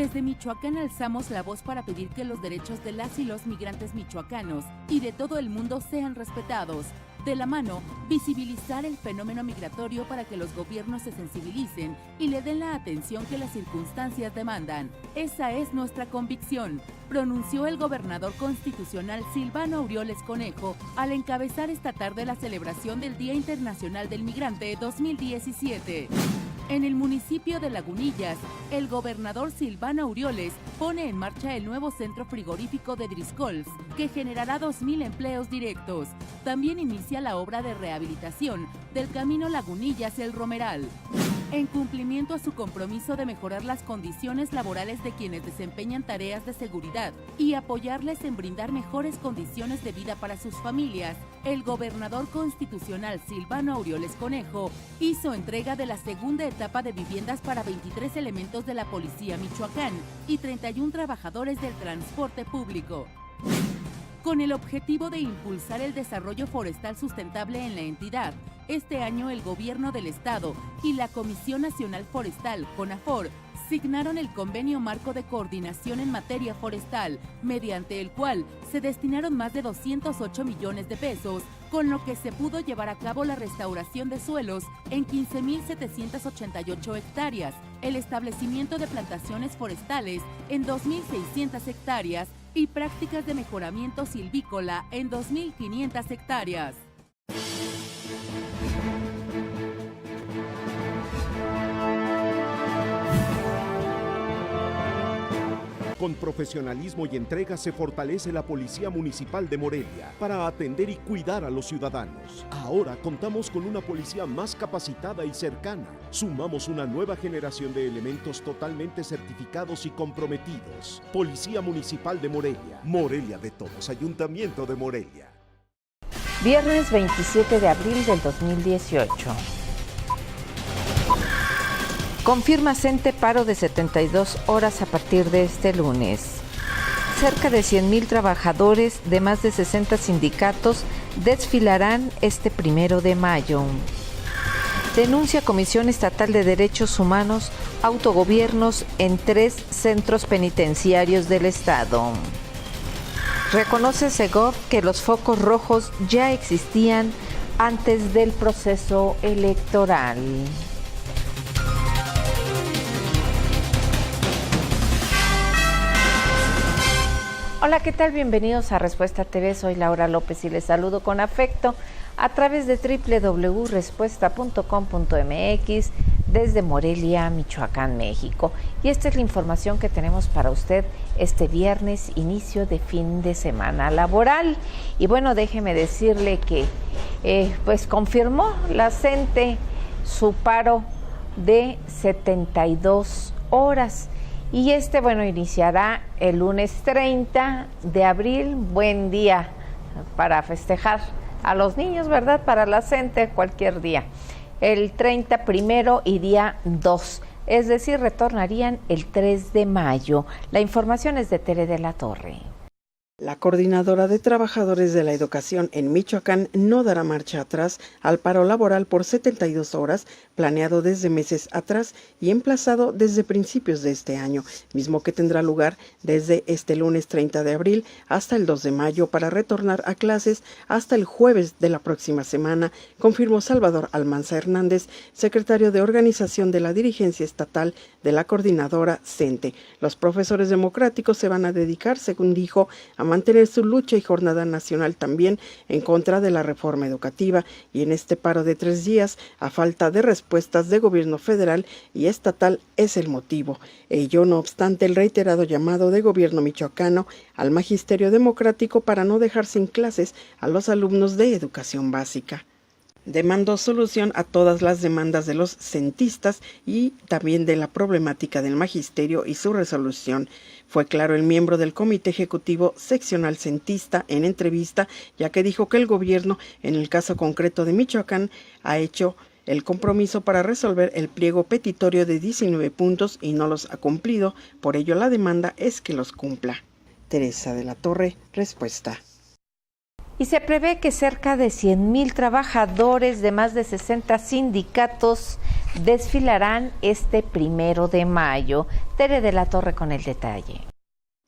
Desde Michoacán alzamos la voz para pedir que los derechos de las y los migrantes michoacanos y de todo el mundo sean respetados. De la mano, visibilizar el fenómeno migratorio para que los gobiernos se sensibilicen y le den la atención que las circunstancias demandan. Esa es nuestra convicción, pronunció el gobernador constitucional Silvano Aureoles Conejo al encabezar esta tarde la celebración del Día Internacional del Migrante 2017. En el municipio de Lagunillas, el gobernador Silvano Aureoles pone en marcha el nuevo centro frigorífico de Driscolls, que generará 2,000 empleos directos. También inicia la obra de rehabilitación del camino Lagunillas-El Romeral. En cumplimiento a su compromiso de mejorar las condiciones laborales de quienes desempeñan tareas de seguridad y apoyarles en brindar mejores condiciones de vida para sus familias, el gobernador constitucional Silvano Aureoles Conejo hizo entrega de la segunda etapa de viviendas para 23 elementos de la Policía Michoacán y 31 trabajadores del transporte público. Con el objetivo de impulsar el desarrollo forestal sustentable en la entidad, este año el Gobierno del Estado y la Comisión Nacional Forestal, CONAFOR, signaron el Convenio Marco de Coordinación en Materia Forestal, mediante el cual se destinaron más de 208 millones de pesos, con lo que se pudo llevar a cabo la restauración de suelos en 15,788 hectáreas, el establecimiento de plantaciones forestales en 2,600 hectáreas y prácticas de mejoramiento silvícola en 2,500 hectáreas. Con profesionalismo y entrega se fortalece la Policía Municipal de Morelia para atender y cuidar a los ciudadanos. Ahora contamos con una policía más capacitada y cercana. Sumamos una nueva generación de elementos totalmente certificados y comprometidos. Policía Municipal de Morelia. Morelia de todos, Ayuntamiento de Morelia. Viernes 27 de abril del 2018. Confirma CENTE paro de 72 horas a partir de este lunes. Cerca de 100,000 trabajadores de más de 60 sindicatos desfilarán este 1 de mayo. Denuncia Comisión Estatal de Derechos Humanos autogobiernos en 3 centros penitenciarios del estado. Reconoce Segov que los focos rojos ya existían antes del proceso electoral. Hola, ¿qué tal? Bienvenidos a Respuesta TV. Soy Laura López y les saludo con afecto a través de www.respuesta.com.mx desde Morelia, Michoacán, México. Y esta es la información que tenemos para usted este viernes, inicio de fin de semana laboral. Y bueno, déjeme decirle que pues confirmó la CENTE su paro de 72 horas. Y iniciará el lunes 30 de abril, buen día para festejar a los niños, ¿verdad? Para la CENTE, cualquier día. El 30 primero y día 2, es decir, retornarían el 3 de mayo. La información es de Tere de la Torre. La Coordinadora de Trabajadores de la Educación en Michoacán no dará marcha atrás al paro laboral por 72 horas, planeado desde meses atrás y emplazado desde principios de este año, mismo que tendrá lugar desde este lunes 30 de abril hasta el 2 de mayo para retornar a clases hasta el jueves de la próxima semana, confirmó Salvador Almanza Hernández, secretario de Organización de la Dirigencia Estatal de la Coordinadora CENTE. Los profesores democráticos se van a dedicar, según dijo, a mantener su lucha y jornada nacional también en contra de la reforma educativa y en este paro de 3 días, a falta de respuestas de gobierno federal y estatal, es el motivo. Ello no obstante el reiterado llamado de gobierno michoacano al magisterio democrático para no dejar sin clases a los alumnos de educación básica. Demandó solución a todas las demandas de los centistas y también de la problemática del magisterio y su resolución. Fue claro el miembro del Comité Ejecutivo Seccional Centista en entrevista, ya que dijo que el gobierno, en el caso concreto de Michoacán, ha hecho el compromiso para resolver el pliego petitorio de 19 puntos y no los ha cumplido, por ello la demanda es que los cumpla. Teresa de la Torre, Respuesta. Y se prevé que cerca de 100,000 trabajadores de más de 60 sindicatos desfilarán este 1 de mayo. Tere de la Torre con el detalle.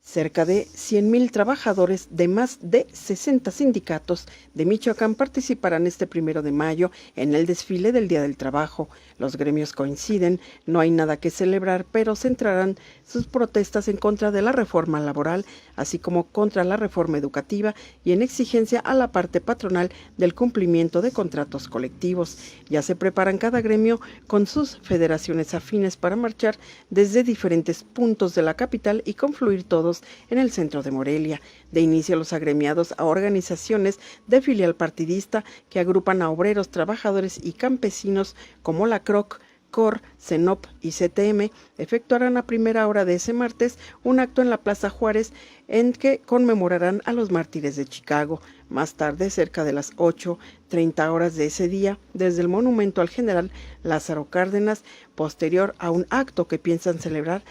Cerca de 100,000 trabajadores de más de 60 sindicatos de Michoacán participarán este 1 de mayo en el desfile del Día del Trabajo. Los gremios coinciden, no hay nada que celebrar, pero centrarán sus protestas en contra de la reforma laboral, así como contra la reforma educativa y en exigencia a la parte patronal del cumplimiento de contratos colectivos. Ya se preparan cada gremio con sus federaciones afines para marchar desde diferentes puntos de la capital y confluir todos en el centro de Morelia. De inicio, los agremiados a organizaciones de filial partidista que agrupan a obreros, trabajadores y campesinos como la CROC, COR, CENOP y CTM efectuarán a primera hora de ese martes un acto en la Plaza Juárez en que conmemorarán a los mártires de Chicago. Más tarde, cerca de las 8:30 horas de ese día, desde el monumento al general Lázaro Cárdenas, posterior a un acto que piensan celebrar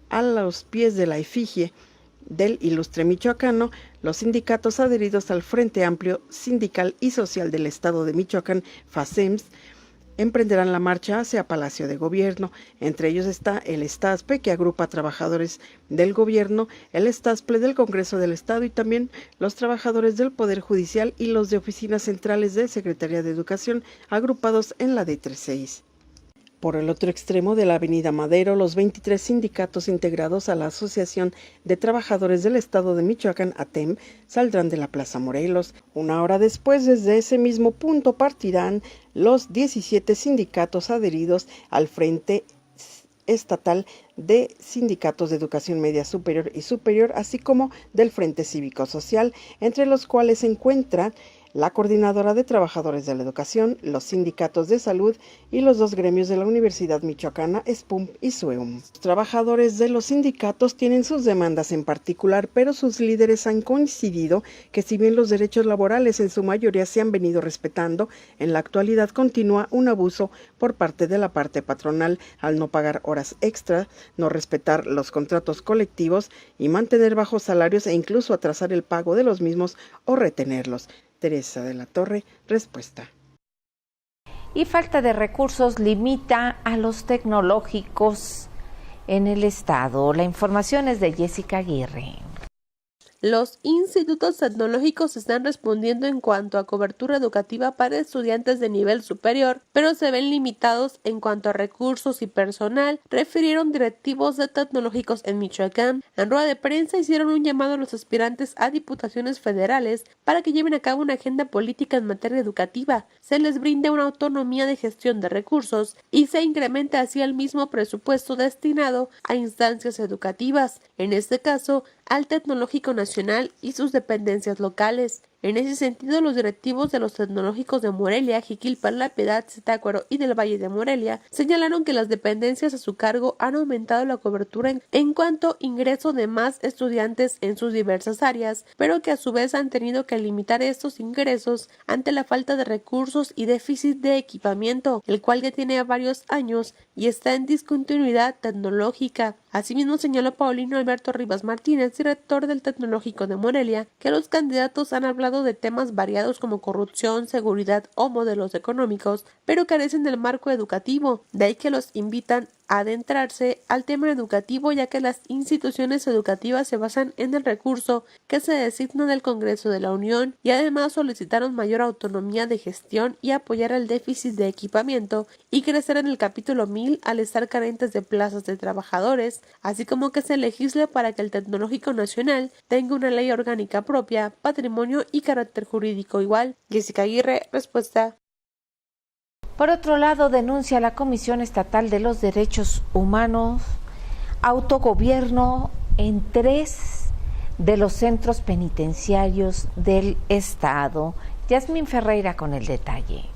a los pies de la efigie del ilustre michoacano, los sindicatos adheridos al Frente Amplio Sindical y Social del Estado de Michoacán, FASEMS, emprenderán la marcha hacia Palacio de Gobierno. Entre ellos está el STASPE, que agrupa a trabajadores del gobierno, el STASPLE del Congreso del Estado y también los trabajadores del Poder Judicial y los de oficinas centrales de Secretaría de Educación, agrupados en la D36. Por el otro extremo de la avenida Madero, los 23 sindicatos integrados a la Asociación de Trabajadores del Estado de Michoacán, ATEM, saldrán de la Plaza Morelos. Una hora después, desde ese mismo punto partirán los 17 sindicatos adheridos al Frente Estatal de Sindicatos de Educación Media Superior y Superior, así como del Frente Cívico Social, entre los cuales se encuentran la Coordinadora de Trabajadores de la Educación, los sindicatos de salud y los dos gremios de la Universidad Michoacana, SPUM y SUEUM. Los trabajadores de los sindicatos tienen sus demandas en particular, pero sus líderes han coincidido que si bien los derechos laborales en su mayoría se han venido respetando, en la actualidad continúa un abuso por parte de la parte patronal al no pagar horas extra, no respetar los contratos colectivos y mantener bajos salarios e incluso atrasar el pago de los mismos o retenerlos. Teresa de la Torre, respuesta. Y falta de recursos limita a los tecnológicos en el estado. La información es de Jessica Aguirre. Los institutos tecnológicos están respondiendo en cuanto a cobertura educativa para estudiantes de nivel superior, pero se ven limitados en cuanto a recursos y personal, refirieron directivos de tecnológicos en Michoacán. En rueda de prensa hicieron un llamado a los aspirantes a diputaciones federales para que lleven a cabo una agenda política en materia educativa, se les brinde una autonomía de gestión de recursos y se incremente así el mismo presupuesto destinado a instancias educativas, en este caso al Tecnológico Nacional y sus dependencias locales. En ese sentido, los directivos de los tecnológicos de Morelia, Jiquilpan, La Piedad, Zitácuaro y del Valle de Morelia señalaron que las dependencias a su cargo han aumentado la cobertura en cuanto a ingreso de más estudiantes en sus diversas áreas, pero que a su vez han tenido que limitar estos ingresos ante la falta de recursos y déficit de equipamiento, el cual ya tiene varios años y está en discontinuidad tecnológica. Asimismo, señaló Paulino Alberto Rivas Martínez, director del Tecnológico de Morelia, que los candidatos han hablado de temas variados como corrupción, seguridad o modelos económicos, pero carecen del marco educativo, de ahí que los invitan a adentrarse al tema educativo, ya que las instituciones educativas se basan en el recurso que se designa del Congreso de la Unión y además solicitaron mayor autonomía de gestión y apoyar el déficit de equipamiento y crecer en el capítulo 1000 al estar carentes de plazas de trabajadores, así como que se legisle para que el Tecnológico Nacional tenga una ley orgánica propia, patrimonio y carácter jurídico igual. Jessica Aguirre, respuesta. Por otro lado, denuncia la Comisión Estatal de los Derechos Humanos autogobierno en 3 de los centros penitenciarios del estado. Yasmín Ferreira con el detalle.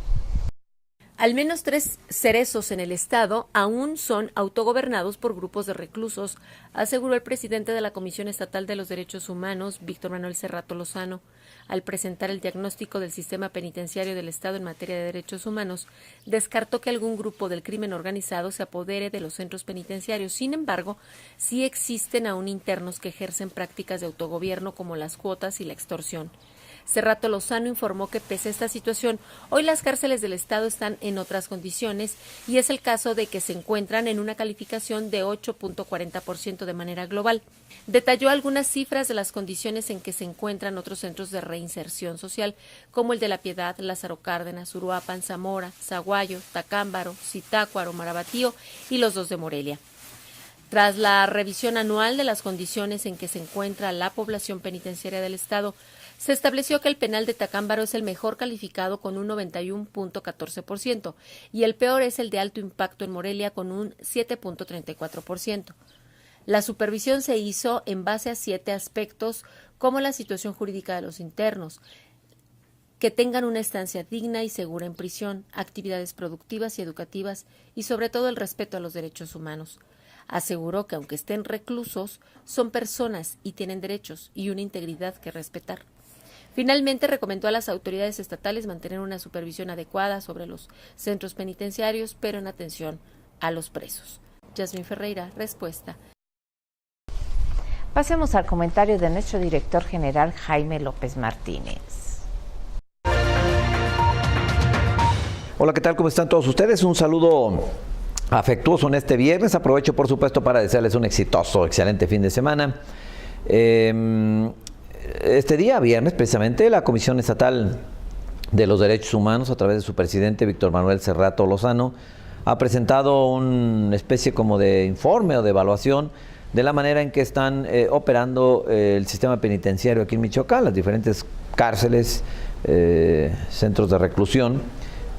Al menos 3 cerezos en el estado aún son autogobernados por grupos de reclusos, aseguró el presidente de la Comisión Estatal de los Derechos Humanos, Víctor Manuel Cerrato Lozano, al presentar el diagnóstico del sistema penitenciario del estado en materia de derechos humanos. Descartó que algún grupo del crimen organizado se apodere de los centros penitenciarios. Sin embargo, sí existen aún internos que ejercen prácticas de autogobierno como las cuotas y la extorsión. Cerrato Lozano informó que pese a esta situación, hoy las cárceles del estado están en otras condiciones y es el caso de que se encuentran en una calificación de 8.40% de manera global. Detalló algunas cifras de las condiciones en que se encuentran otros centros de reinserción social, como el de La Piedad, Lázaro Cárdenas, Uruapan, Zamora, Zaguayo, Tacámbaro, Zitácuaro, Marabatío y los 2 de Morelia. Tras la revisión anual de las condiciones en que se encuentra la población penitenciaria del estado, se estableció que el penal de Tacámbaro es el mejor calificado con un 91.14% y el peor es el de alto impacto en Morelia con un 7.34%. La supervisión se hizo en base a 7 aspectos como la situación jurídica de los internos, que tengan una estancia digna y segura en prisión, actividades productivas y educativas y sobre todo el respeto a los derechos humanos. Aseguró que aunque estén reclusos, son personas y tienen derechos y una integridad que respetar. Finalmente, recomendó a las autoridades estatales mantener una supervisión adecuada sobre los centros penitenciarios, pero en atención a los presos. Yasmín Ferreira, Respuesta. Pasemos al comentario de nuestro director general, Jaime López Martínez. Hola, ¿qué tal? ¿Cómo están todos ustedes? Un saludo afectuoso en este viernes. Aprovecho, por supuesto, para desearles un exitoso, excelente fin de semana. Este día, viernes, precisamente, la Comisión Estatal de los Derechos Humanos, a través de su presidente, Víctor Manuel Cerrato Lozano, ha presentado una especie como de informe o de evaluación de la manera en que están operando el sistema penitenciario aquí en Michoacán, las diferentes cárceles, centros de reclusión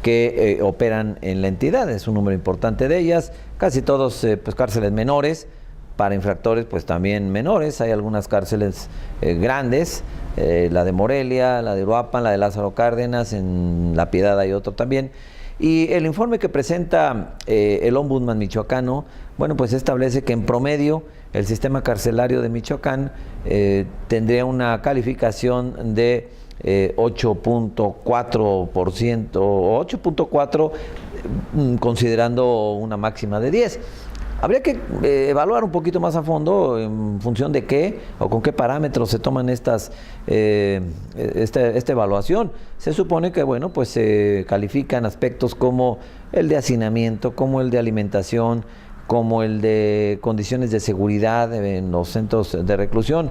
que operan en la entidad. Es un número importante de ellas, casi todos pues cárceles menores, para infractores pues también menores. Hay algunas cárceles grandes, la de Morelia, la de Uruapan, la de Lázaro Cárdenas, en La Piedad hay otro también. Y el informe que presenta el Ombudsman michoacano, bueno, pues establece que en promedio el sistema carcelario de Michoacán tendría una calificación de 8.4%, 8.4 considerando una máxima de 10. Habría que evaluar un poquito más a fondo en función de qué o con qué parámetros se toman esta evaluación. Se supone que, bueno, pues se califican aspectos como el de hacinamiento, como el de alimentación, como el de condiciones de seguridad en los centros de reclusión.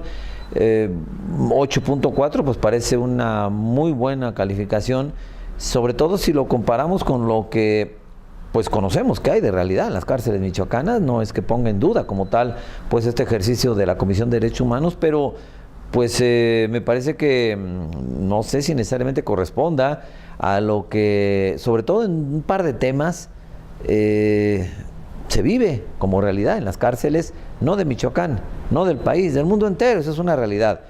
8.4 pues parece una muy buena calificación, sobre todo si lo comparamos con lo que pues conocemos que hay de realidad en las cárceles michoacanas. No es que ponga en duda como tal pues este ejercicio de la Comisión de Derechos Humanos, pero pues me parece que no sé si necesariamente corresponda a lo que, sobre todo en un par de temas, se vive como realidad en las cárceles, no de Michoacán, no del país, del mundo entero. Eso es una realidad.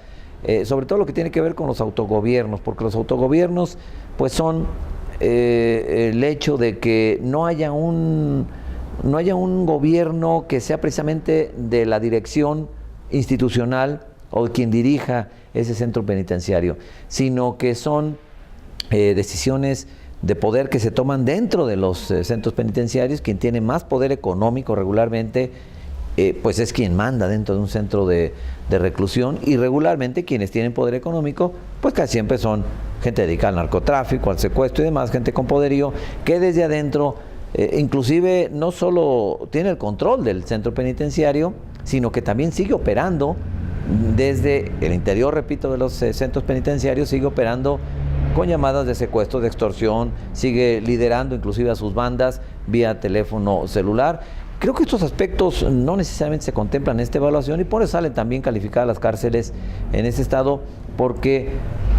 Sobre todo lo que tiene que ver con los autogobiernos, porque los autogobiernos pues son el hecho de que no haya un gobierno que sea precisamente de la dirección institucional o de quien dirija ese centro penitenciario, sino que son decisiones de poder que se toman dentro de los centros penitenciarios. Quien tiene más poder económico regularmente pues es quien manda dentro de un centro de reclusión, y regularmente quienes tienen poder económico pues casi siempre son gente dedicada al narcotráfico, al secuestro y demás, gente con poderío que desde adentro inclusive no solo tiene el control del centro penitenciario, sino que también sigue operando desde el interior, repito, de los centros penitenciarios, sigue operando con llamadas de secuestro, de extorsión, sigue liderando inclusive a sus bandas vía teléfono celular. Creo que estos aspectos no necesariamente se contemplan en esta evaluación, y por eso salen también calificadas las cárceles en este estado, porque,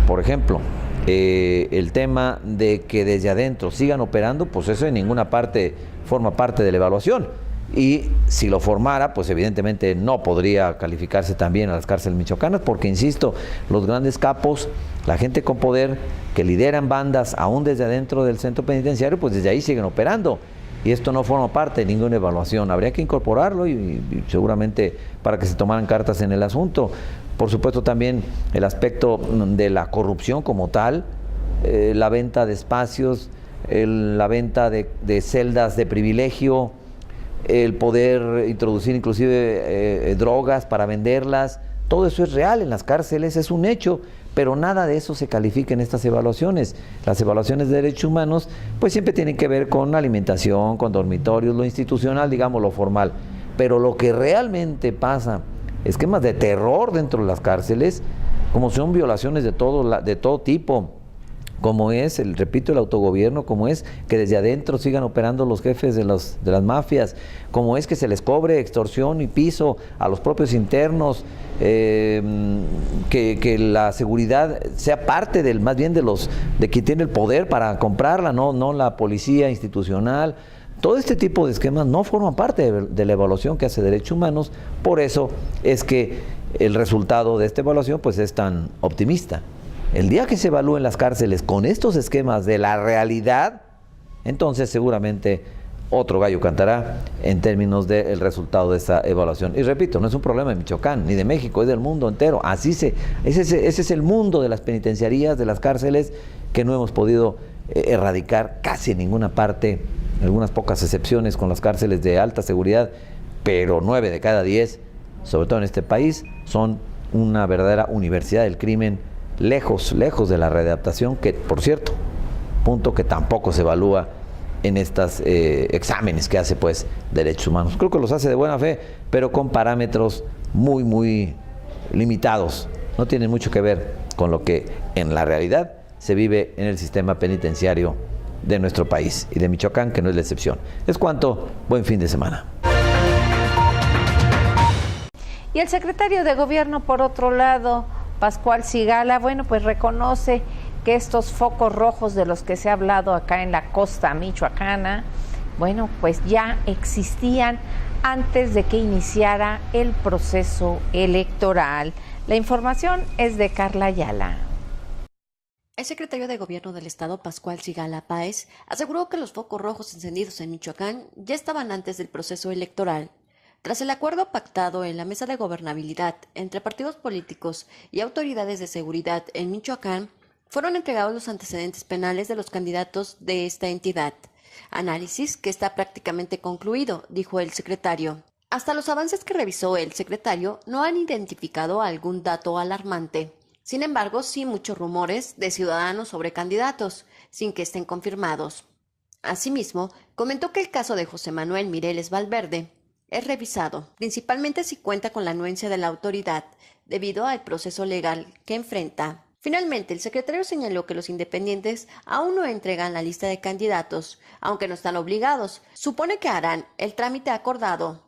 por ejemplo, el tema de que desde adentro sigan operando, pues eso en ninguna parte forma parte de la evaluación. Y si lo formara, pues evidentemente no podría calificarse también a las cárceles michoacanas, porque, insisto, los grandes capos, la gente con poder que lideran bandas aún desde adentro del centro penitenciario, pues desde ahí siguen operando. Y esto no forma parte de ninguna evaluación. Habría que incorporarlo y seguramente para que se tomaran cartas en el asunto. Por supuesto, también el aspecto de la corrupción como tal, la venta de espacios, la venta de celdas de privilegio, el poder introducir inclusive drogas para venderlas. Todo eso es real en las cárceles, es un hecho, pero nada de eso se califica en estas evaluaciones. Las evaluaciones de derechos humanos pues siempre tienen que ver con alimentación, con dormitorios, lo institucional, digamos, lo formal. Pero lo que realmente pasa, esquemas de terror dentro de las cárceles, como son violaciones de todo tipo, como es, repito, el autogobierno, como es que desde adentro sigan operando los jefes de las mafias, como es que se les cobre extorsión y piso a los propios internos, que la seguridad sea parte más bien de quien tiene el poder para comprarla, no la policía institucional. Todo este tipo de esquemas no forman parte de la evaluación que hace Derechos Humanos, por eso es que el resultado de esta evaluación pues es tan optimista. El día que se evalúen las cárceles con estos esquemas de la realidad, entonces seguramente otro gallo cantará en términos del resultado de esta evaluación. Y repito, no es un problema de Michoacán, ni de México, es del mundo entero. Ese es el mundo de las penitenciarías, de las cárceles, que no hemos podido erradicar casi en ninguna parte, algunas pocas excepciones con las cárceles de alta seguridad, pero 9 de cada 10, sobre todo en este país, son una verdadera universidad del crimen, lejos de la readaptación, que por cierto, punto que tampoco se evalúa en estos exámenes que hace pues Derechos Humanos. Creo que los hace de buena fe, pero con parámetros muy limitados. No tienen mucho que ver con lo que en la realidad se vive en el sistema penitenciario de nuestro país y de Michoacán, que no es la excepción. Es cuanto, buen fin de semana. Y el secretario de Gobierno, por otro lado, Pascual Sigala, bueno, pues reconoce que estos focos rojos de los que se ha hablado acá en la costa michoacana, bueno, pues ya existían antes de que iniciara el proceso electoral. La información es de Carla Ayala. El secretario de Gobierno del Estado, Pascual Sigala Páez, aseguró que los focos rojos encendidos en Michoacán ya estaban antes del proceso electoral. Tras el acuerdo pactado en la mesa de gobernabilidad entre partidos políticos y autoridades de seguridad en Michoacán, fueron entregados los antecedentes penales de los candidatos de esta entidad. Análisis que está prácticamente concluido, dijo el secretario. Hasta los avances que revisó el secretario no han identificado algún dato alarmante. Sin embargo, sí muchos rumores de ciudadanos sobre candidatos, sin que estén confirmados. Asimismo, comentó que el caso de José Manuel Mireles Valverde es revisado, principalmente si cuenta con la anuencia de la autoridad, debido al proceso legal que enfrenta. Finalmente, el secretario señaló que los independientes aún no entregan la lista de candidatos, aunque no están obligados. Supone que harán el trámite acordado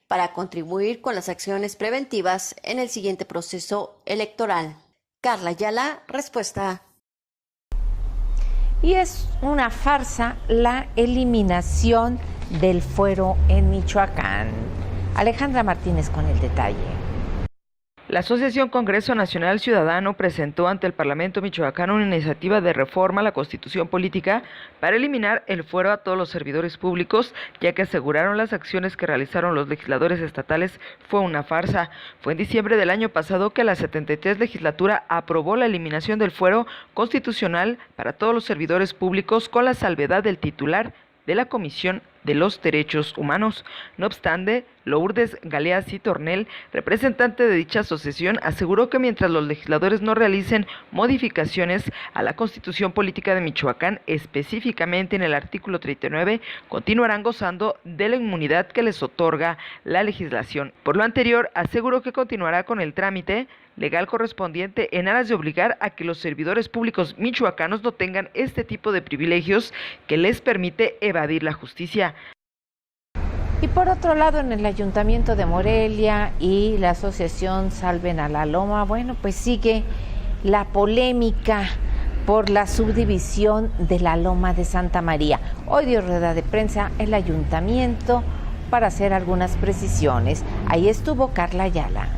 para contribuir con las acciones preventivas en el siguiente proceso electoral. Carla Ayala, respuesta. Y es una farsa la eliminación del fuero en Michoacán. Alejandra Martínez con el detalle. La Asociación Congreso Nacional Ciudadano presentó ante el Parlamento michoacano una iniciativa de reforma a la Constitución Política para eliminar el fuero a todos los servidores públicos, ya que aseguraron las acciones que realizaron los legisladores estatales fue una farsa. Fue en diciembre del año pasado que la 73 legislatura aprobó la eliminación del fuero constitucional para todos los servidores públicos, con la salvedad del titular de la Comisión de los Derechos Humanos. No obstante, Lourdes Galeazzi Tornel, representante de dicha asociación, aseguró que mientras los legisladores no realicen modificaciones a la Constitución Política de Michoacán, específicamente en el artículo 39, continuarán gozando de la inmunidad que les otorga la legislación. Por lo anterior, aseguró que continuará con el trámite legal correspondiente en aras de obligar a que los servidores públicos michoacanos no tengan este tipo de privilegios que les permite evadir la justicia. Y por otro lado, en el Ayuntamiento de Morelia y la Asociación Salven a la Loma, bueno, pues sigue la polémica por la subdivisión de la Loma de Santa María. Hoy dio rueda de prensa el Ayuntamiento para hacer algunas precisiones. Ahí estuvo Carla Ayala.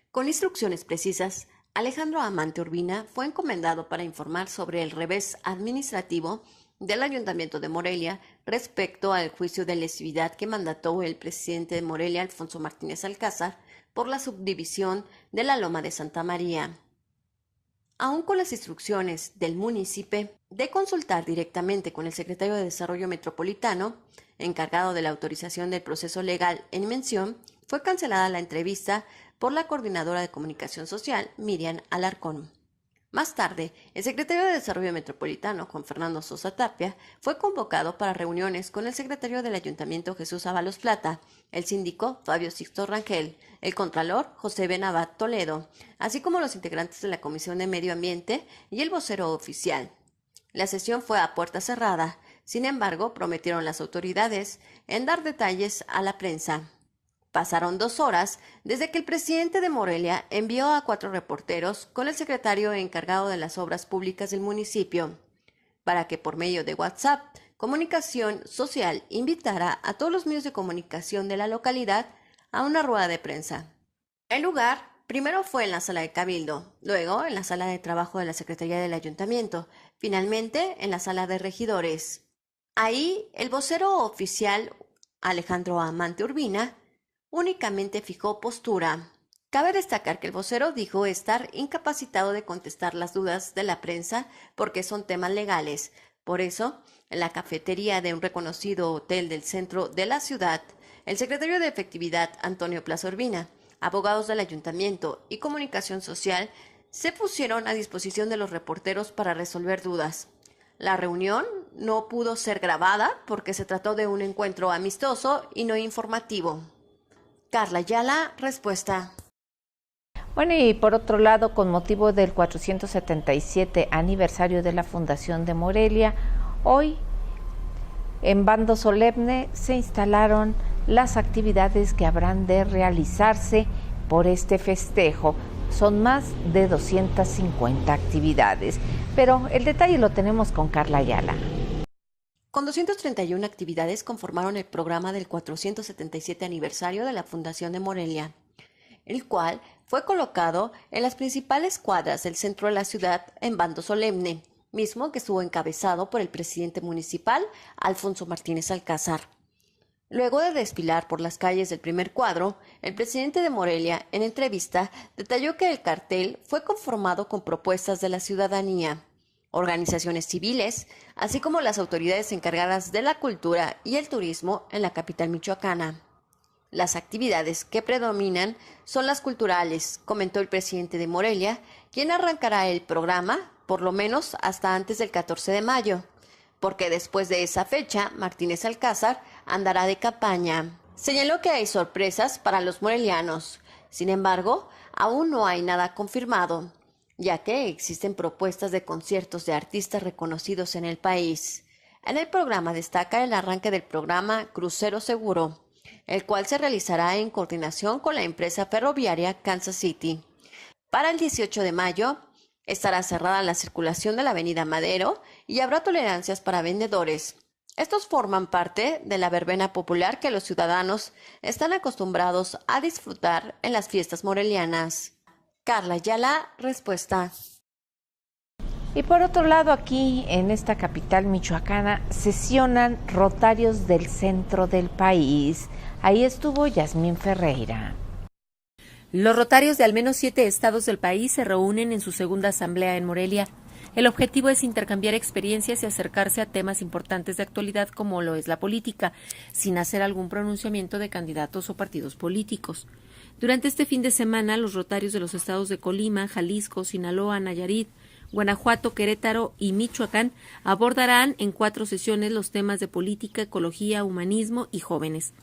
Con instrucciones precisas, Alejandro Amante Urbina fue encomendado para informar sobre el revés administrativo del Ayuntamiento de Morelia respecto al juicio de lesividad que mandató el presidente de Morelia, Alfonso Martínez Alcázar, por la subdivisión de la Loma de Santa María. Aún con las instrucciones del municipio de consultar directamente con el secretario de Desarrollo Metropolitano, encargado de la autorización del proceso legal en mención, fue cancelada la entrevista por la coordinadora de comunicación social, Miriam Alarcón. Más tarde, el secretario de Desarrollo Metropolitano, Juan Fernando Sosa Tapia, fue convocado para reuniones con el secretario del Ayuntamiento, Jesús Ábalos Plata, el síndico, Fabio Sixto Rangel, el contralor, José Benabat Toledo, así como los integrantes de la Comisión de Medio Ambiente y el vocero oficial. La sesión fue a puerta cerrada, sin embargo, prometieron las autoridades en dar detalles a la prensa. Pasaron 2 horas desde que el presidente de Morelia envió a 4 reporteros con el secretario encargado de las obras públicas del municipio, para que por medio de WhatsApp, Comunicación Social invitara a todos los medios de comunicación de la localidad a una rueda de prensa. El lugar primero fue en la sala de Cabildo, luego en la sala de trabajo de la Secretaría del Ayuntamiento, finalmente en la sala de regidores. Ahí, el vocero oficial, Alejandro Amante Urbina, únicamente fijó postura. Cabe destacar que el vocero dijo estar incapacitado de contestar las dudas de la prensa porque son temas legales. Por eso, en la cafetería de un reconocido hotel del centro de la ciudad, el secretario de Efectividad, Antonio Plaza Urbina, abogados del Ayuntamiento y Comunicación Social se pusieron a disposición de los reporteros para resolver dudas. La reunión no pudo ser grabada porque se trató de un encuentro amistoso y no informativo. Carla Ayala, respuesta. Bueno, y por otro lado, con motivo del 477 aniversario de la Fundación de Morelia, hoy en bando solemne se instalaron las actividades que habrán de realizarse por este festejo. Son más de 250 actividades, pero el detalle lo tenemos con Carla Ayala. Con 231 actividades conformaron el programa del 477 aniversario de la Fundación de Morelia, el cual fue colocado en las principales cuadras del centro de la ciudad en bando solemne, mismo que estuvo encabezado por el presidente municipal, Alfonso Martínez Alcázar. Luego de desfilar por las calles del primer cuadro, el presidente de Morelia, en entrevista, detalló que el cartel fue conformado con propuestas de la ciudadanía, organizaciones civiles, así como las autoridades encargadas de la cultura y el turismo en la capital michoacana. Las actividades que predominan son las culturales, comentó el presidente de Morelia, quien arrancará el programa, por lo menos hasta antes del 14 de mayo, porque después de esa fecha, Martínez Alcázar andará de campaña. Señaló que hay sorpresas para los morelianos, sin embargo, aún no hay nada confirmado, ya que existen propuestas de conciertos de artistas reconocidos en el país. En el programa destaca el arranque del programa Crucero Seguro, el cual se realizará en coordinación con la empresa ferroviaria Kansas City. Para el 18 de mayo, estará cerrada la circulación de la avenida Madero y habrá tolerancias para vendedores. Estos forman parte de la verbena popular que los ciudadanos están acostumbrados a disfrutar en las fiestas morelianas. Carla Ayala, respuesta. Y por otro lado, aquí en esta capital michoacana sesionan rotarios del centro del país. Ahí estuvo Yasmín Ferreira. Los rotarios de al menos 7 estados del país se reúnen en su segunda asamblea en Morelia. El objetivo es intercambiar experiencias y acercarse a temas importantes de actualidad como lo es la política, sin hacer algún pronunciamiento de candidatos o partidos políticos. Durante este fin de semana, los rotarios de los estados de Colima, Jalisco, Sinaloa, Nayarit, Guanajuato, Querétaro y Michoacán abordarán en 4 sesiones los temas de política, ecología, humanismo y jóvenes.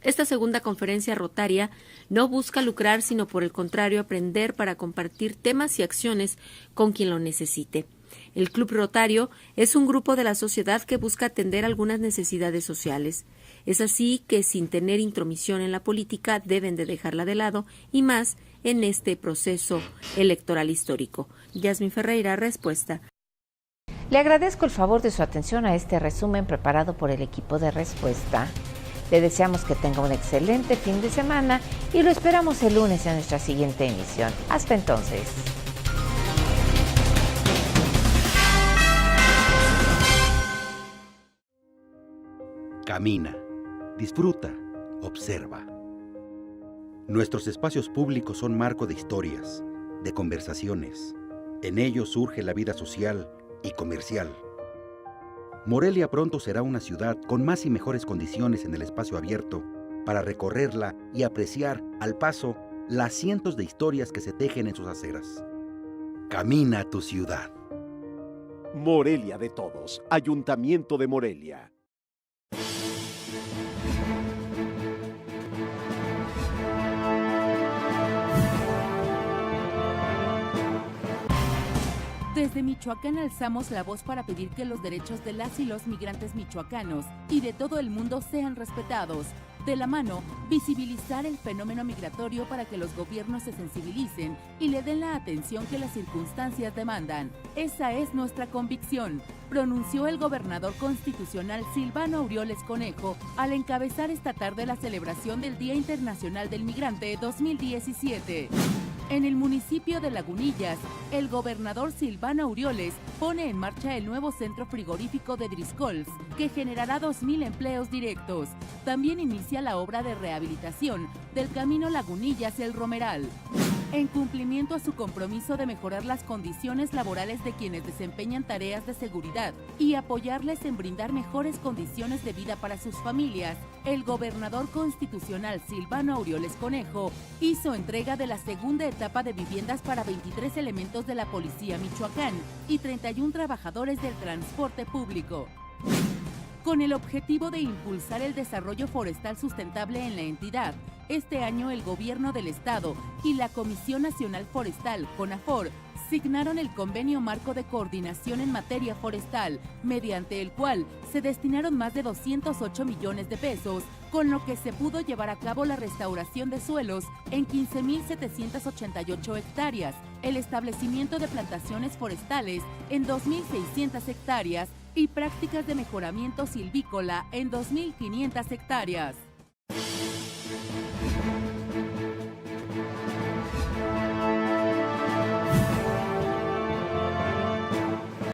Esta segunda conferencia rotaria no busca lucrar, sino por el contrario aprender para compartir temas y acciones con quien lo necesite. El Club Rotario es un grupo de la sociedad que busca atender algunas necesidades sociales. Es así que, sin tener intromisión en la política, deben de dejarla de lado, y más en este proceso electoral histórico. Yasmín Ferreira, respuesta. Le agradezco el favor de su atención a este resumen preparado por el equipo de Respuesta. Le deseamos que tenga un excelente fin de semana y lo esperamos el lunes en nuestra siguiente emisión. Hasta entonces. Camina, disfruta, observa. Nuestros espacios públicos son marco de historias, de conversaciones. En ellos surge la vida social y comercial. Morelia pronto será una ciudad con más y mejores condiciones en el espacio abierto para recorrerla y apreciar al paso las cientos de historias que se tejen en sus aceras. Camina a tu ciudad. Morelia de todos, Ayuntamiento de Morelia. Desde Michoacán alzamos la voz para pedir que los derechos de las y los migrantes michoacanos y de todo el mundo sean respetados. De la mano, visibilizar el fenómeno migratorio para que los gobiernos se sensibilicen y le den la atención que las circunstancias demandan. Esa es nuestra convicción, pronunció el gobernador constitucional Silvano Aureoles Conejo al encabezar esta tarde la celebración del Día Internacional del Migrante 2017. En el municipio de Lagunillas, el gobernador Silvano Aureoles pone en marcha el nuevo centro frigorífico de Driscolls, que generará 2,000 empleos directos. También inicia la obra de rehabilitación del camino Lagunillas-El Romeral. En cumplimiento a su compromiso de mejorar las condiciones laborales de quienes desempeñan tareas de seguridad y apoyarles en brindar mejores condiciones de vida para sus familias, el gobernador constitucional Silvano Aureoles Conejo hizo entrega de la segunda etapa de viviendas para 23 elementos de la Policía Michoacán y 31 trabajadores del transporte público. Con el objetivo de impulsar el desarrollo forestal sustentable en la entidad, este año el Gobierno del Estado y la Comisión Nacional Forestal, CONAFOR, signaron el Convenio Marco de Coordinación en Materia Forestal, mediante el cual se destinaron más de 208 millones de pesos, con lo que se pudo llevar a cabo la restauración de suelos en 15,788 hectáreas, el establecimiento de plantaciones forestales en 2,600 hectáreas y prácticas de mejoramiento silvícola en 2,500 hectáreas.